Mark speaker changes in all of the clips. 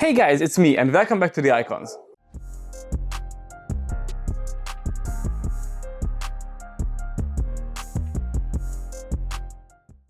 Speaker 1: Hey guys, it's me and welcome back to the Icons.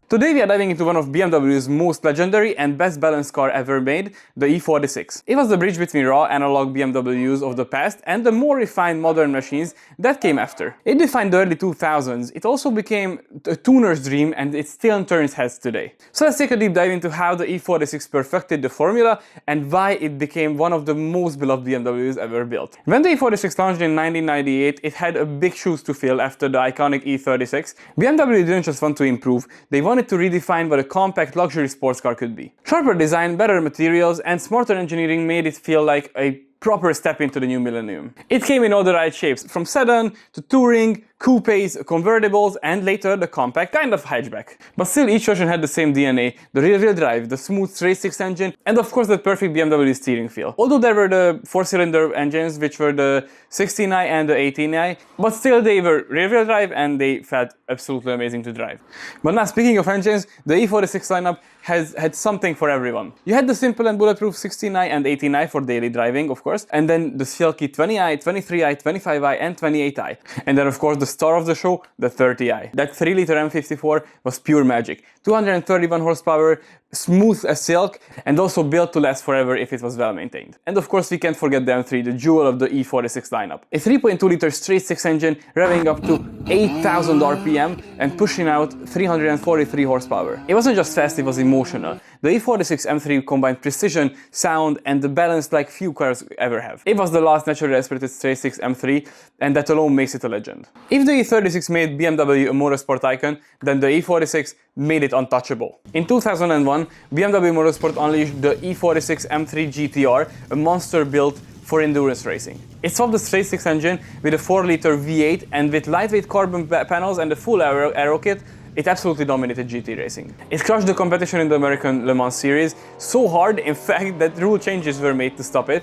Speaker 1: Today we are diving into one of BMW's most legendary and best balanced car ever made, the E46. It was the bridge between raw analog BMWs of the past and the more refined modern machines that came after. It defined the early 2000s, it also became a tuner's dream and it still turns heads today. So let's take a deep dive into how the E46 perfected the formula and why it became one of the most beloved BMWs ever built. When the E46 launched in 1998, it had a big shoes to fill after the iconic E36. BMW didn't just want to improve, they wanted to redefine what a compact luxury sports car could be. Sharper design, better materials, and smarter engineering made it feel like a proper step into the new millennium. It came in all the right shapes, from sedan to touring, coupes, convertibles, and later the compact kind of hatchback. But still each version had the same DNA, the rear-wheel drive, the smooth straight-six engine, and of course the perfect BMW steering feel. Although there were the four-cylinder engines, which were the 16i and the 18i, but still they were rear-wheel drive and they felt absolutely amazing to drive. But now speaking of engines, the E46 lineup has had something for everyone. You had the simple and bulletproof 16i and 18i for daily driving, of course, and then the silky 20i, 23i, 25i, and 28i. And then of course the star of the show, the 30i. That 3-liter M54 was pure magic. 231 horsepower, smooth as silk, and also built to last forever if it was well maintained. And of course we can't forget the M3, the jewel of the E46 lineup. A 3.2-liter straight-six engine revving up to 8,000 RPM and pushing out 343 horsepower. It wasn't just fast, it was emotional. The E46 M3 combined precision, sound, and the balance like few cars ever have. It was the last naturally aspirated straight-six M3, and that alone makes it a legend. If the E36 made BMW a motorsport icon, then the E46 made it untouchable. In 2001, BMW Motorsport unleashed the E46 M3 GTR, a monster built for endurance racing. It swapped the straight-six engine with a 4-liter V8, and with lightweight carbon panels and a full aero kit, it absolutely dominated GT racing. It crushed the competition in the American Le Mans series so hard, in fact, that rule changes were made to stop it.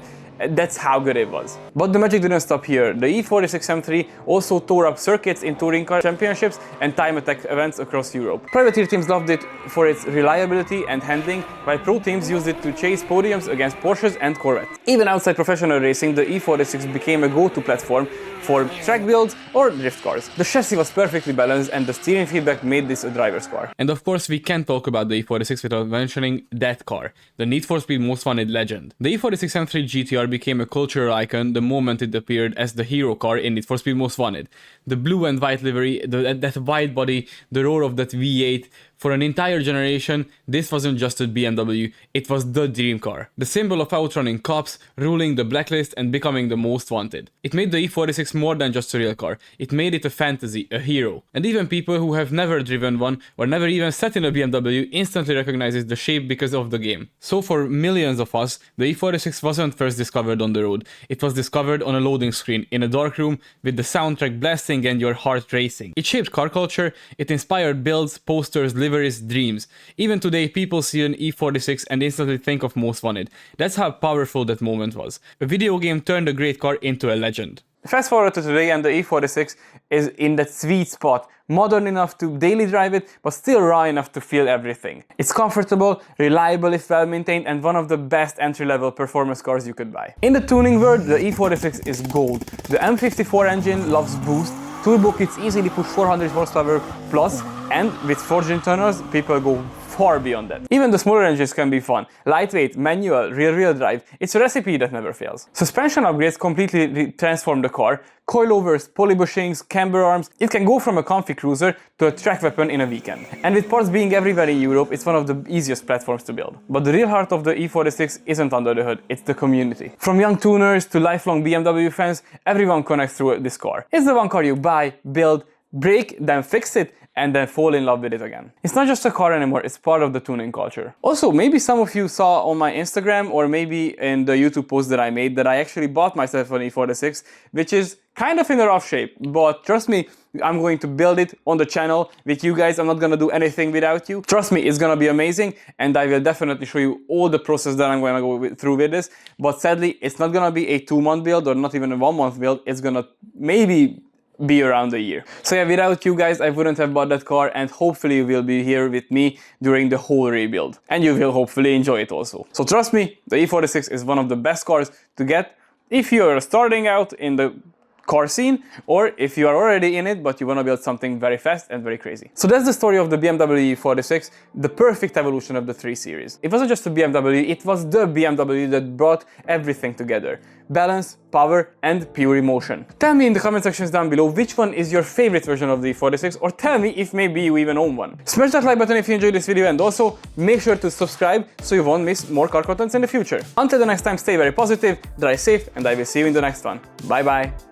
Speaker 1: That's how good it was. But the magic didn't stop here. The E46 M3 also tore up circuits in touring car championships and time attack events across Europe. Privateer teams loved it for its reliability and handling, while pro teams used it to chase podiums against Porsches and Corvettes. Even outside professional racing, the E46 became a go-to platform for track builds or drift cars. The chassis was perfectly balanced and the steering feedback made this a driver's car. And of course we can't talk about the E46 without mentioning that car, the Need for Speed Most Wanted legend. The E46 M3 GTR became a cultural icon the moment it appeared as the hero car in Need for Speed Most Wanted. The blue and white livery, that wide body, the roar of that V8, for an entire generation, this wasn't just a BMW, it was the dream car. The symbol of outrunning cops, ruling the blacklist, and becoming the most wanted. It made the E46 more than just a real car, it made it a fantasy, a hero. And even people who have never driven one or never even sat in a BMW instantly recognizes the shape because of the game. So for millions of us, the E46 wasn't first discovered on the road, it was discovered on a loading screen, in a dark room, with the soundtrack blasting and your heart racing. It shaped car culture, it inspired builds, posters, liveries, dreams. Even today, people see an E46 and instantly think of Most Wanted. That's how powerful that moment was. A video game turned a great car into a legend. Fast forward to today and the E46 is in that sweet spot, modern enough to daily drive it, but still raw enough to feel everything. It's comfortable, reliable if well maintained, and one of the best entry-level performance cars you could buy. In the tuning world, the E46 is gold. The M54 engine loves boost, turbo kits easily push 400 horsepower plus, and with forged internals, people go far beyond that. Even the smaller engines can be fun. Lightweight, manual, rear-wheel drive, it's a recipe that never fails. Suspension upgrades completely transform the car. Coilovers, poly bushings, camber arms, it can go from a comfy cruiser to a track weapon in a weekend. And with parts being everywhere in Europe, it's one of the easiest platforms to build. But the real heart of the E46 isn't under the hood, it's the community. From young tuners to lifelong BMW fans, everyone connects through this car. It's the one car you buy, build, break, then fix it, and then fall in love with it again. It's not just a car anymore, it's part of the tuning culture. Also, maybe some of you saw on my Instagram or maybe in the YouTube post that I made that I actually bought myself an E46, which is kind of in a rough shape, but trust me, I'm going to build it on the channel with you guys. I'm not gonna do anything without you. Trust me, it's gonna be amazing, and I will definitely show you all the process that I'm gonna go through with this. But sadly, it's not gonna be a 2-month build or not even a 1-month build. It's gonna maybe be around a year. So yeah, without you guys, I wouldn't have bought that car, and hopefully you will be here with me during the whole rebuild. And you will hopefully enjoy it also. So trust me, the E46 is one of the best cars to get if you're starting out in the car scene, or if you are already in it but you want to build something very fast and very crazy. So that's the story of the BMW E46, the perfect evolution of the 3 Series. It wasn't just a BMW, it was the BMW that brought everything together. Balance, power, and pure emotion. Tell me in the comment sections down below which one is your favorite version of the E46, or tell me if maybe you even own one. Smash that like button if you enjoyed this video, and also make sure to subscribe so you won't miss more car contents in the future. Until the next time, stay very positive, drive safe, and I will see you in the next one. Bye bye!